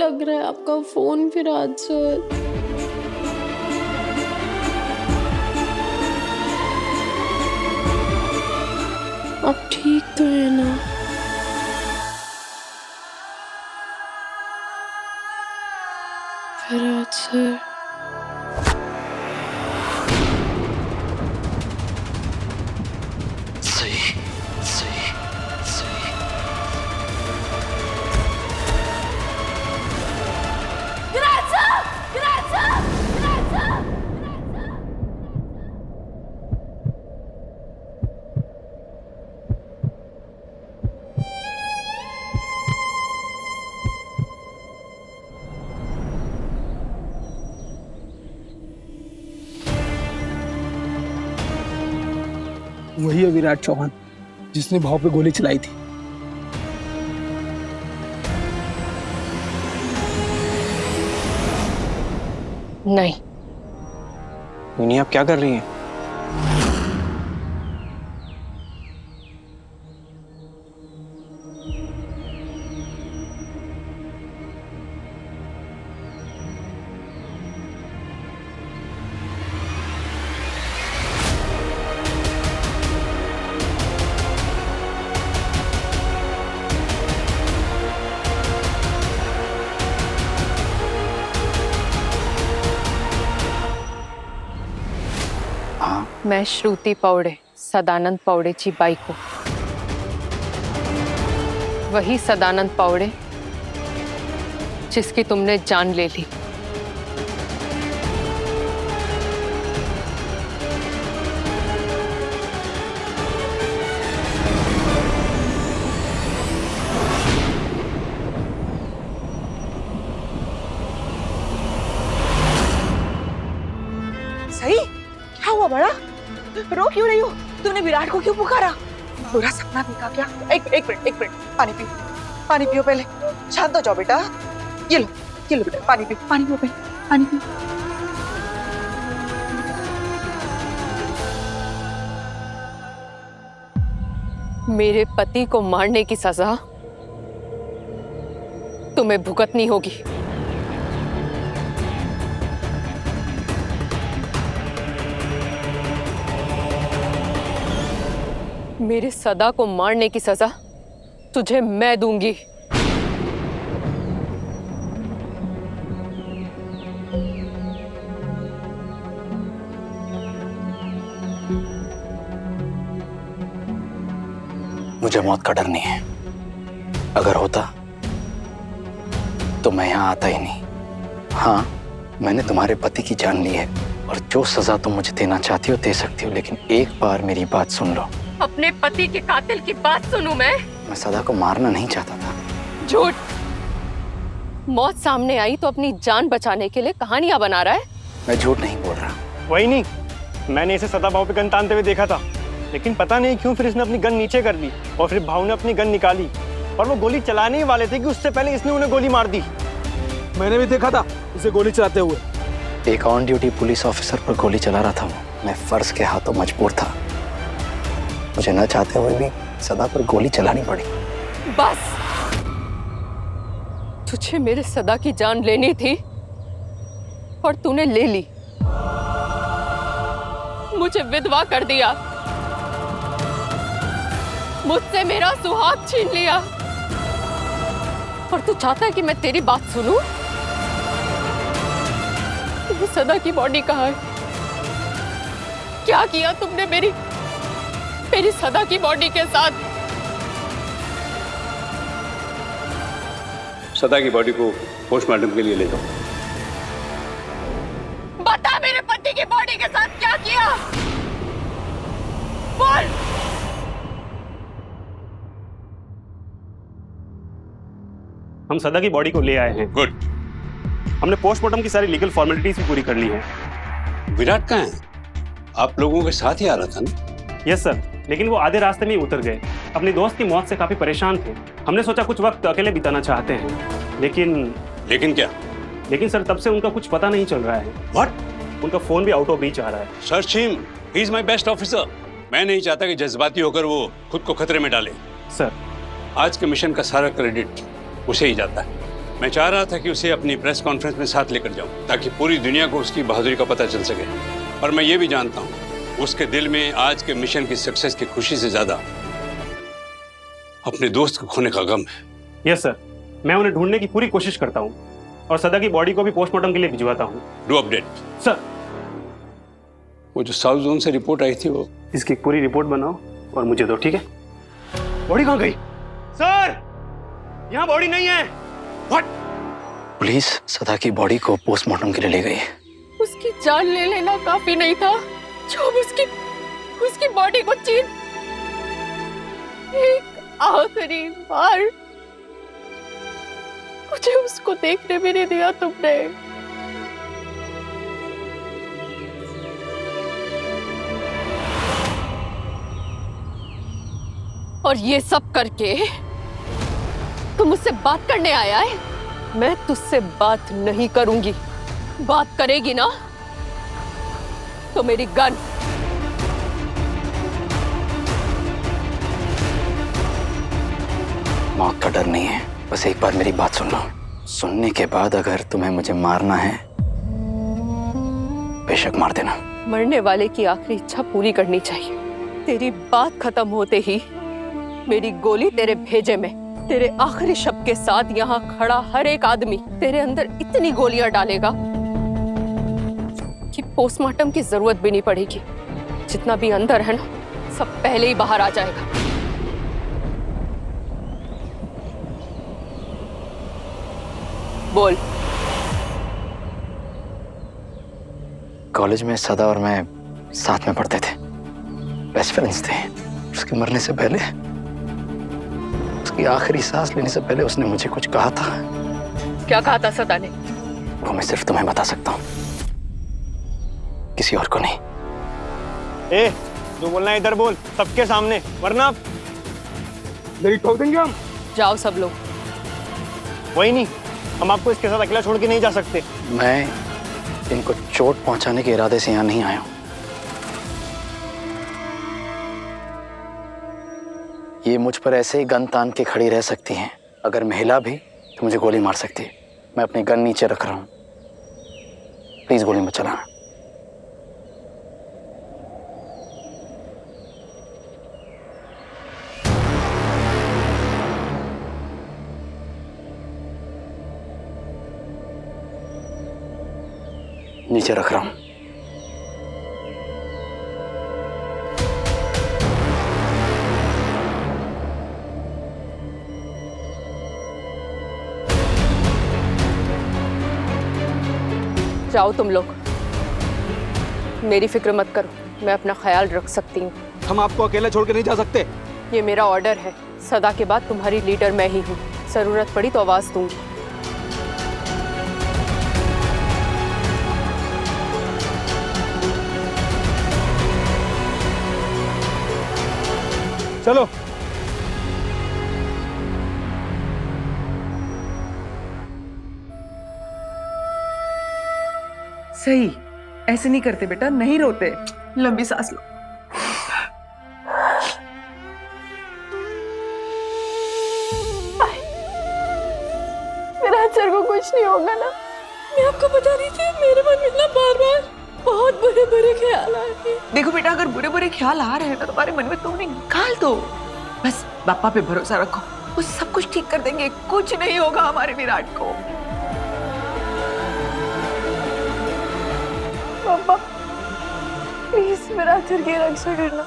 लग रहा है आपका फोन विराट सर। आप ठीक तो है ना? विराट सर वही है विराट चौहान जिसने भाव पे गोली चलाई थी। नहीं। मिनी आप क्या कर रही हैं? मैं श्रुति पौड़े, सदानंद पौड़ेची बायको। वही सदानंद पौड़े जिसकी तुमने जान ले ली। सही क्या हुआ बड़ा? रो क्यों रही हो? तूने विराट को क्यों पुकारा? बुरा सपना देखा क्या? एक मिनट पानी पियो पहले। शांत हो जाओ बेटा। ये लो बेटा, पानी पियो पहले, पानी पियो। मेरे पति को मारने की सजा तुम्हें भुगतनी होगी। मेरे सदा को मारने की सजा तुझे मैं दूंगी। मुझे मौत का डर नहीं है। अगर होता तो मैं यहाँ आता ही नहीं। हाँ, मैंने तुम्हारे पति की जान ली है और जो सजा तुम मुझे देना चाहती हो दे सकती हो, लेकिन एक बार मेरी बात सुन लो। अपने पति के कातिल की बात सुनूं मैं सदा को मारना नहीं चाहता था। झूठ। मौत सामने आई तो अपनी जान बचाने के लिए कहानियां बना रहा है। मैं झूठ नहीं बोल रहा। वही नहीं, मैंने इसे सदा भाव पे गन तानते हुए देखा था, लेकिन पता नहीं क्यों फिर इसने अपनी गन नीचे कर दी और फिर भाव ने अपनी गन निकाली और वो गोली चलाने ही वाले थे कि उससे पहले इसने उन्हें गोली मार दी। मैंने भी देखा था इसे गोली चलाते हुए। एक ऑन ड्यूटी पुलिस ऑफिसर पर गोली चला रहा था वो। मैं फर्ज के हाथों मजबूर था। मुझे न चाहते हुए भी सदा पर गोली चलानी पड़ी। बस, तुझे मेरे सदा की जान लेनी थी और तूने ले ली। मुझे विधवा कर दिया, मुझसे मेरा सुहाग छीन लिया और तू चाहता है कि मैं तेरी बात सुनूं? तेरी सदा की बॉडी कहाँ है? क्या किया तुमने मेरी सदा की बॉडी के साथ? सदा की बॉडी को पोस्टमार्टम के लिए ले जाओ। बता, मेरे पति की बॉडी के साथ क्या किया? बोल। हम सदा की बॉडी को ले आए हैं। गुड। हमने पोस्टमार्टम की सारी लीगल फॉर्मेलिटीज भी पूरी कर ली है। विराट कहाँ है? आप लोगों के साथ ही आ रहा था ना? यस सर, लेकिन वो आधे रास्ते में ही उतर गए। अपनी दोस्त की मौत से काफी परेशान थे। हमने सोचा कुछ वक्त अकेले बिताना चाहते हैं, लेकिन क्या? लेकिन सर तब से उनका कुछ पता नहीं चल रहा है। व्हाट? उनका फोन भी आउट ऑफ रीच आ रहा है। Search him, he is my best officer. मैं नहीं चाहता कि जज्बाती होकर वो खुद को खतरे में डाले। सर, आज के मिशन का सारा क्रेडिट उसे ही जाता है। मैं चाह रहा था कि उसे अपनी प्रेस कॉन्फ्रेंस में साथ लेकर जाऊं ताकि पूरी दुनिया को उसकी बहादुरी का पता चल सके। और मैं ये भी जानता हूं उसके दिल में आज के मिशन की सक्सेस की खुशी से ज्यादा अपने दोस्त को खोने का गम है। यस सर, मैं उन्हें ढूंढने की पूरी कोशिश करता हूँ और सदा की बॉडी को भी पोस्टमार्टम के लिए भिजवाता हूँ। Do update. सर, वो जो साउथ जोन से रिपोर्ट आई थी वो इसकी एक पूरी रिपोर्ट बनाओ और मुझे दो, ठीक है? बॉडी कहाँ गई? सर, यहाँ बॉडी नहीं है। व्हाट? पुलिस सदा की बॉडी को पोस्टमार्टम के लिए ले गई। उसकी जान ले लेना काफी नहीं था, जो उसकी बॉडी को चीर एक आखिरी बार मुझे उसको देखने भी नहीं दिया तुमने। और ये सब करके तुम मुझसे बात करने आया है? मैं तुझसे बात नहीं करूंगी। बात करेगी ना तो मेरी गन। मौत का डर नहीं है, बस एक बार मेरी बात सुन लो। सुनने के बाद अगर तुम्हें मुझे मारना है बेशक मार देना। मरने वाले की आखिरी इच्छा पूरी करनी चाहिए। तेरी बात खत्म होते ही मेरी गोली तेरे भेजे में तेरे आखिरी शब्द के साथ यहाँ खड़ा हर एक आदमी तेरे अंदर इतनी गोलियां डालेगा कि पोस्टमार्टम की जरूरत भी नहीं पड़ेगी। जितना भी अंदर है ना, सब पहले ही बाहर आ जाएगा। बोल। कॉलेज में सदा और मैं साथ में पढ़ते थे, बेस्ट फ्रेंड्स थे। उसके मरने से पहले, उसकी आखिरी सांस लेने से पहले उसने मुझे कुछ कहा था। क्या कहा था सदा ने? वो मैं सिर्फ तुम्हें बता सकता हूँ, किसी और को नहीं। ए, जो बोलना है इधर बोल, सबके सामने, वरना मेरी ठोक देंगे हम। जाओ सब लोग। वही नहीं, हम आपको इसके साथ अकेला छोड़ के नहीं जा सकते। मैं इनको चोट पहुंचाने के इरादे से यहाँ नहीं आया हूं। ये मुझ पर ऐसे ही गन तान के खड़ी रह सकती हैं। अगर मैं हिला भी तो मुझे गोली मार सकती है। मैं अपनी गन नीचे रख रहा हूं, प्लीज गोली मत चलाना। नीचे रख रहा हूं। जाओ तुम लोग, मेरी फिक्र मत करो, मैं अपना ख्याल रख सकती हूँ। हम आपको अकेला छोड़ के नहीं जा सकते। ये मेरा ऑर्डर है। सदा के बाद तुम्हारी लीडर मैं ही हूँ। जरूरत पड़ी तो आवाज दूंगी। चलो। सही, ऐसे नहीं करते बेटा, नहीं रोते। लंबी सांस लो। मेरा अक्षर को कुछ नहीं होगा ना? मैं आपको बता रही थी, मेरे मन में ना बार बार बहुत बुरे बुरे ख्याल आ रहे हैं। देखो बेटा, अगर बुरे बुरे ख्याल आ रहे हैं ना तुम्हारे मन में, तो उन्हें निकाल दो। बस पापा पे भरोसा रखो, वो सब कुछ ठीक कर देंगे। कुछ नहीं होगा हमारे विराट को। पापा प्लीज मेरा अक्षर की रक्षा करना।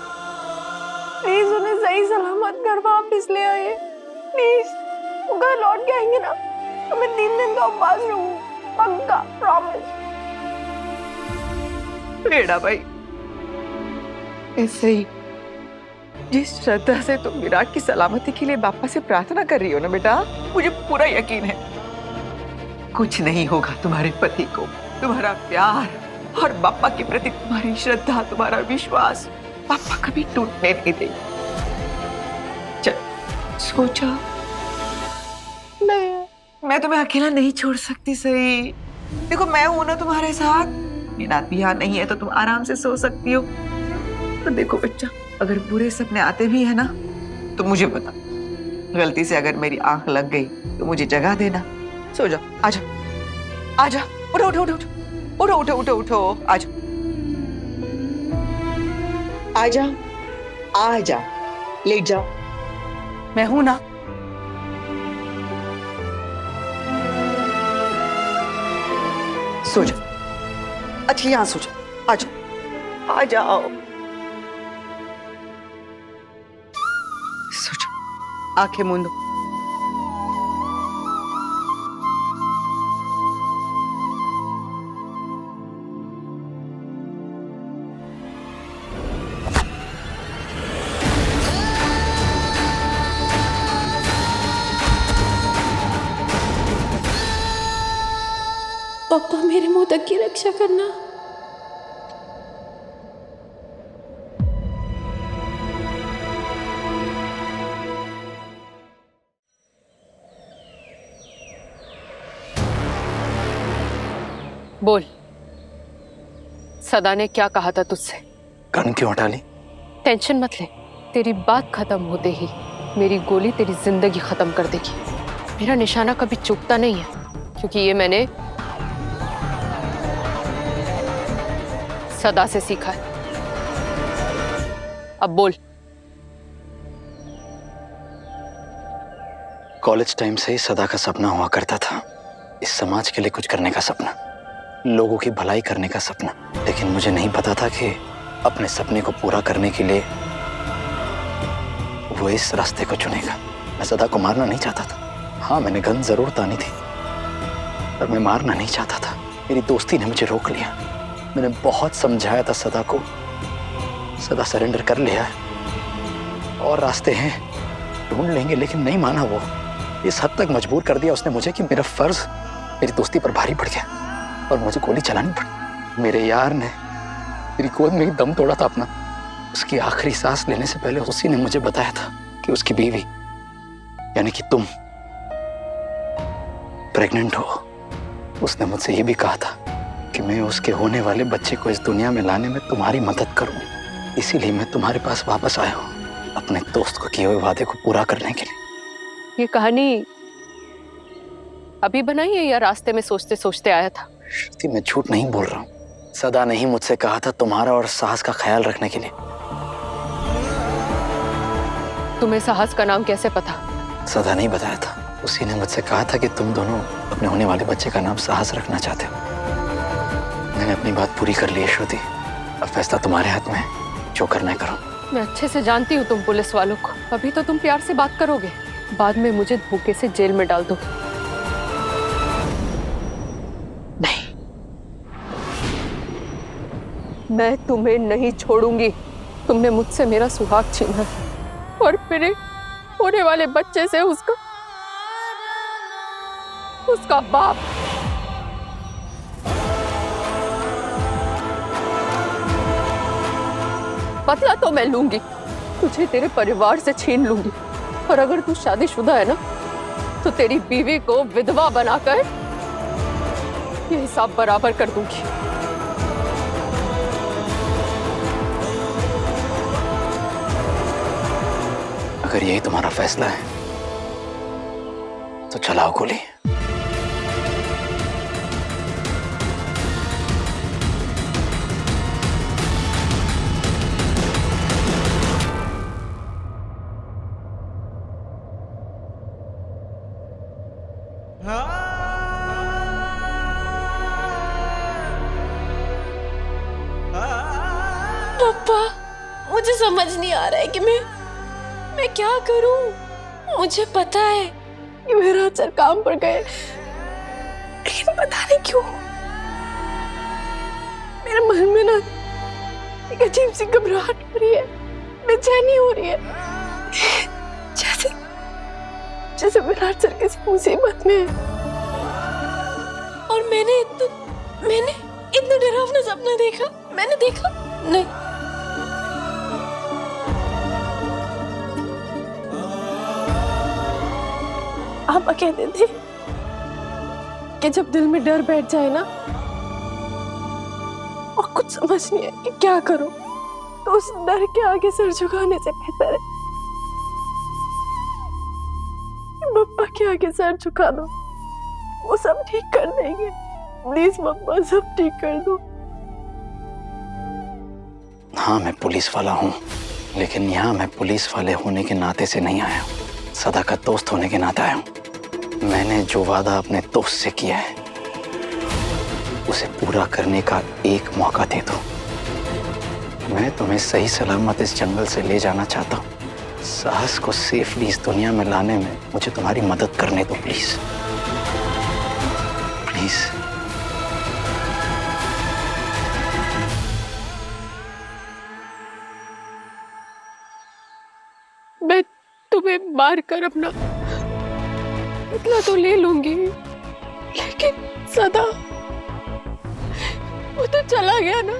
प्लीज उन्हें सही सलामत घर वापस ले आइए। प्लीज वो घर लौट के आएंगे ना तो मैं 3 दिन का उपवास रहूंगी, पक्का, प्रॉमिस। बेटा भाई, ऐसे ही जिस श्रद्धा से तुम विराट की सलामती के लिए बापा से प्रार्थना कर रही हो ना बेटा, मुझे पूरा यकीन है कुछ नहीं होगा। तुम्हारे पति को तुम्हारा प्यार और बापा के प्रति तुम्हारी श्रद्धा, तुम्हारा विश्वास पापा कभी टूटने नहीं देगी। चल सोचा, नहीं, मैं तुम्हें अकेला नहीं छोड़ सकती। सही, देखो मैं हूं ना तुम्हारे साथ। मीनात भी यहाँ नहीं है तो तुम आराम से सो सकती हो। तो देखो बच्चा, अगर बुरे सपने आते भी है ना तो मुझे बता। गलती से अगर मेरी आंख लग गई तो मुझे जगा देना, सो जाओ, आजा आजा, उठो उठो उठो उठो उठो उठो उठो, आजा आजा आजा, लेट जाओ, मैं हूं ना। सो जाओ, अच्छा यहाँ सो जाओ, आ जाओ आ जाओ, सो जाओ, आंखें मूंदो। पापा मेरे मोदक की रक्षा करना। बोल, सदा ने क्या कहा था तुझसे? गन क्यों हटा ली? टेंशन मत ले, तेरी बात खत्म होते ही मेरी गोली तेरी जिंदगी खत्म कर देगी। मेरा निशाना कभी चूकता नहीं है, क्योंकि ये मैंने सदा से सीखा है। अब बोल। कॉलेज टाइम से ही सदा का सपना हुआ करता था, इस समाज के लिए कुछ करने का सपना, लोगों की भलाई करने का सपना। लेकिन मुझे नहीं पता था कि अपने सपने को पूरा करने के लिए वो इस रास्ते को चुनेगा। मैं सदा को मारना नहीं चाहता था। हाँ, मैंने गन जरूर तानी थी, पर मैं मारना नहीं चाहता था। मेरी दोस्ती ने मुझे रोक लिया। मैंने बहुत समझाया था सदा को, सदा सरेंडर कर लिया है और रास्ते हैं, ढूंढ लेंगे, लेकिन नहीं माना वो। इस हद तक मजबूर कर दिया उसने मुझे कि मेरा फर्ज मेरी दोस्ती पर भारी पड़ गया और मुझे गोली चलानी पड़ी। मेरे यार ने मेरी गोद में ही दम तोड़ा था अपना। उसकी आखिरी सांस लेने से पहले उसी ने मुझे बताया था कि उसकी बीवी यानी कि तुम प्रेग्नेंट हो। उसने मुझसे ये भी कहा था कि मैं उसके होने वाले बच्चे को इस दुनिया में लाने में तुम्हारी मदद करूं। इसीलिए मैं तुम्हारे पास वापस आया हूं, अपने दोस्त को किए हुए वादे को पूरा करने के लिए। ये कहानी अभी बनाई है या रास्ते में सोचते सोचते आया था? श्रुति, मैं झूठ नहीं बोल रहा हूँ। सदा ने ही मुझसे कहा था तुम्हारा और साहस का ख्याल रखने के लिए। तुम्हें साहस का नाम कैसे पता? सदा नहीं बताया था। उसी ने मुझसे कहा था कि तुम दोनों अपने होने वाले बच्चे का नाम साहस रखना चाहते हो। मैंने अपनी बात पूरी कर ली है श्रुति, अब फैसला तुम्हारे हाथ में है, जो करना है करो। मैं अच्छे से जानती हूँ तुम पुलिस वालों को। अभी तो तुम प्यार से बात करोगे, बाद में मुझे धोखे से जेल में डाल दोगे। नहीं, मैं तुम्हें नहीं छोड़ूंगी। तुमने मुझसे मेरा सुहाग छीना है और मेरे होने वाले बच्चे से उसका बाप। बदला तो मैं लूंगी, तुझे तेरे परिवार से छीन लूंगी। और अगर तू शादीशुदा है ना, तो तेरी बीवी को विधवा बनाकर ये हिसाब बराबर कर दूंगी। अगर यही तुम्हारा फैसला है तो चलाओ गोली। पापा, मुझे समझ नहीं आ रहा है कि मैं क्या करूं। मुझे पता है कि मेरा अचर काम पर गए, लेकिन पता नहीं क्यों मेरे मन में ना एक अजीब सी घबराहट हो रही है, बेचैनी हो रही है, जैसे विराट सर किसी मुसीबत में है। और मैंने इतना डरावना सपना देखा, मैंने देखा नहीं। आप कहते थे कि जब दिल में डर बैठ जाए ना और कुछ समझ नहीं है कि क्या करो, तो उस डर के आगे सर झुकाने से बेहतर है कि बप्पा के आगे सर झुका दो। वो सब ठीक कर देंगे। प्लीज मम्मा, सब ठीक कर दो। हाँ, मैं पुलिस वाला हूँ, लेकिन यहाँ मैं पुलिस वाले होने के नाते से नहीं आया हूँ, सदा का दोस्त होने के नाते आया हूँ। मैंने जो वादा अपने दोस्त से किया है उसे पूरा करने का एक मौका दे दो। मैं तुम्हें सही सलामत इस जंगल से ले जाना चाहता हूँ। साहस को सेफली इस दुनिया में लाने में मुझे तुम्हारी मदद करने दो, प्लीज प्लीज। मैं तुम्हें मार कर अपना बदला तो ले लूंगी, लेकिन सदा वो तो चला गया ना,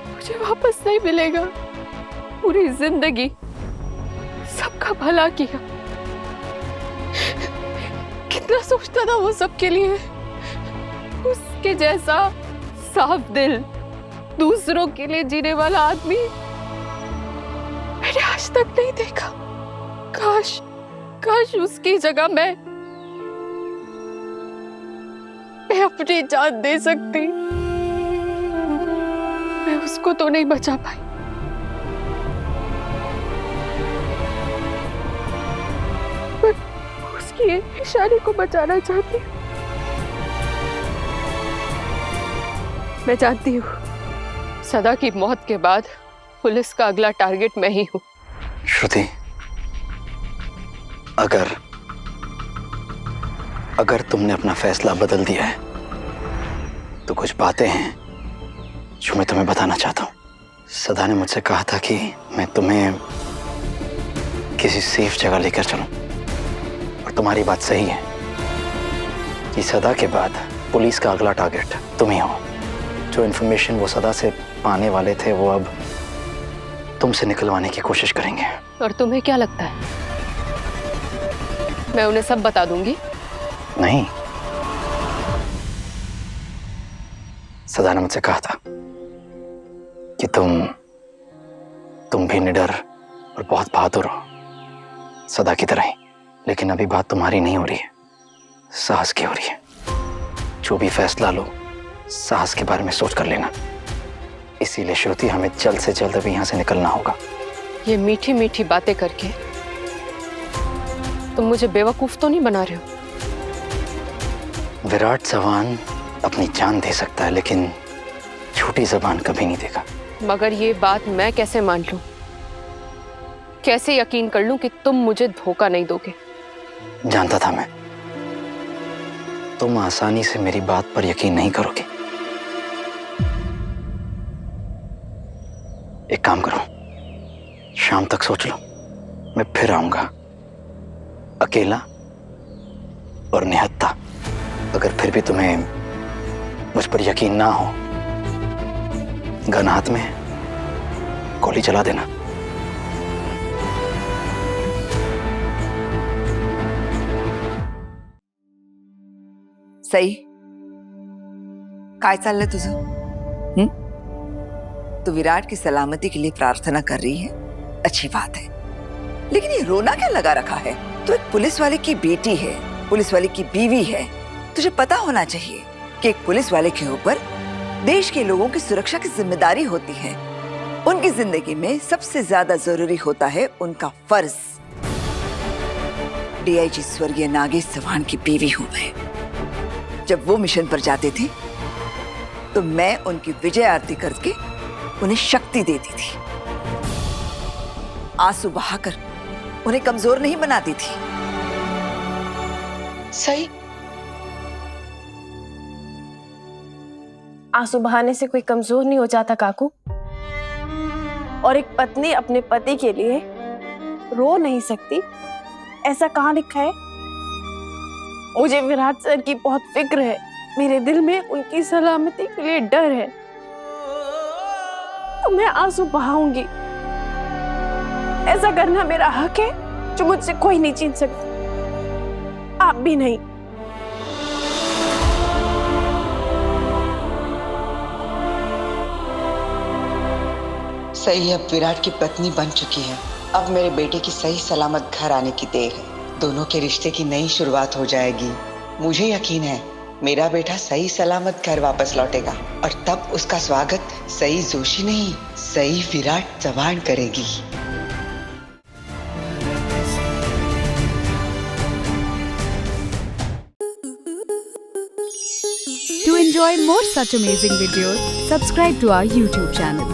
मुझे वापस नहीं मिलेगा। पूरी जिंदगी सबका भला किया, कितना सोचता था वो सबके लिए। उसके जैसा साफ दिल, दूसरों के लिए जीने वाला आदमी मैंने आज तक नहीं देखा। काश काश उसकी जगह मैं अपनी जान दे सकती। मैं उसको तो नहीं बचा पाई। पर उसकी एक इशारे को बचाना चाहती हूँ। मैं जानती हूँ सदा की मौत के बाद पुलिस का अगला टारगेट मैं ही हूँ। श्रुति, अगर तुमने अपना फैसला बदल दिया है तो कुछ बातें हैं जो मैं तुम्हें बताना चाहता हूँ। सदा ने मुझसे कहा था कि मैं तुम्हें किसी सेफ जगह लेकर चलूं, और तुम्हारी बात सही है कि सदा के बाद पुलिस का अगला टारगेट तुम ही हो। जो इन्फॉर्मेशन वो सदा से पाने वाले थे वो अब तुमसे निकलवाने की कोशिश करेंगे। और तुम्हें क्या लगता है मैं उन्हें सब बता दूंगी? नहीं, सदा ने मुझसे कहा था कि तुम भी निडर और बहुत बहादुर हो, सदा की तरह ही। लेकिन अभी बात तुम्हारी नहीं हो रही है, साहस की हो रही है। जो भी फैसला लो साहस के बारे में सोच कर लेना। इसीलिए श्रुति, हमें जल्द से जल्द अभी यहाँ से निकलना होगा। ये मीठी मीठी बातें करके तुम मुझे बेवकूफ तो नहीं बना रहे हो? विराट जवान अपनी जान दे सकता है, लेकिन छोटी जबान कभी नहीं देगा। मगर ये बात मैं कैसे मान लूं? कैसे यकीन कर लूं कि तुम मुझे धोखा नहीं दोगे? जानता था मैं, तुम आसानी से मेरी बात पर यकीन नहीं करोगे। एक काम करो, शाम तक सोच लो, मैं फिर आऊंगा, अकेला और निहत्था। अगर फिर भी तुम्हें मुझ पर यकीन ना हो, गन हाथ में, गोली चला देना। सई, काय चाललंय तुझं? तू विराट की सलामती के लिए प्रार्थना कर रही है, अच्छी बात है, लेकिन ये रोना क्या लगा रखा है? तू एक पुलिस वाले की बेटी है, पुलिस वाले की बीवी है। तुझे पता होना चाहिए कि एक पुलिस वाले के ऊपर देश के लोगों की सुरक्षा की जिम्मेदारी होती है। उनकी जिंदगी में सबसे ज्यादा जरूरी होता है उनका फर्ज। डीआईजी स्वर्गीय नागेश चौहान की बीवी हूं मैं। जब वो मिशन पर जाते थे तो मैं उनकी विजय आरती करके उन्हें शक्ति देती थी, आंसू बहाकर उन्हें कमजोर नहीं बनाती थी। सही, आंसू बहाने से कोई कमजोर नहीं हो जाता काकू। और एक पत्नी अपने पति के लिए रो नहीं सकती, ऐसा कहाँ लिखा है? मुझे विराट सर की बहुत फिक्र है, मेरे दिल में उनकी सलामती के लिए डर है, तो मैं आंसू बहाऊंगी। ऐसा करना मेरा हक है, जो मुझसे कोई नहीं छीन सकता, आप भी नहीं। सही, अब विराट की पत्नी बन चुकी है। अब मेरे बेटे की सही सलामत घर आने की देर है। दोनों के रिश्ते की नई शुरुआत हो जाएगी। मुझे यकीन है मेरा बेटा सही सलामत घर वापस लौटेगा और तब उसका स्वागत सही जोशी नहीं, सही विराट चव्हाण करेगी। To enjoy more such amazing videos, subscribe to our YouTube channel.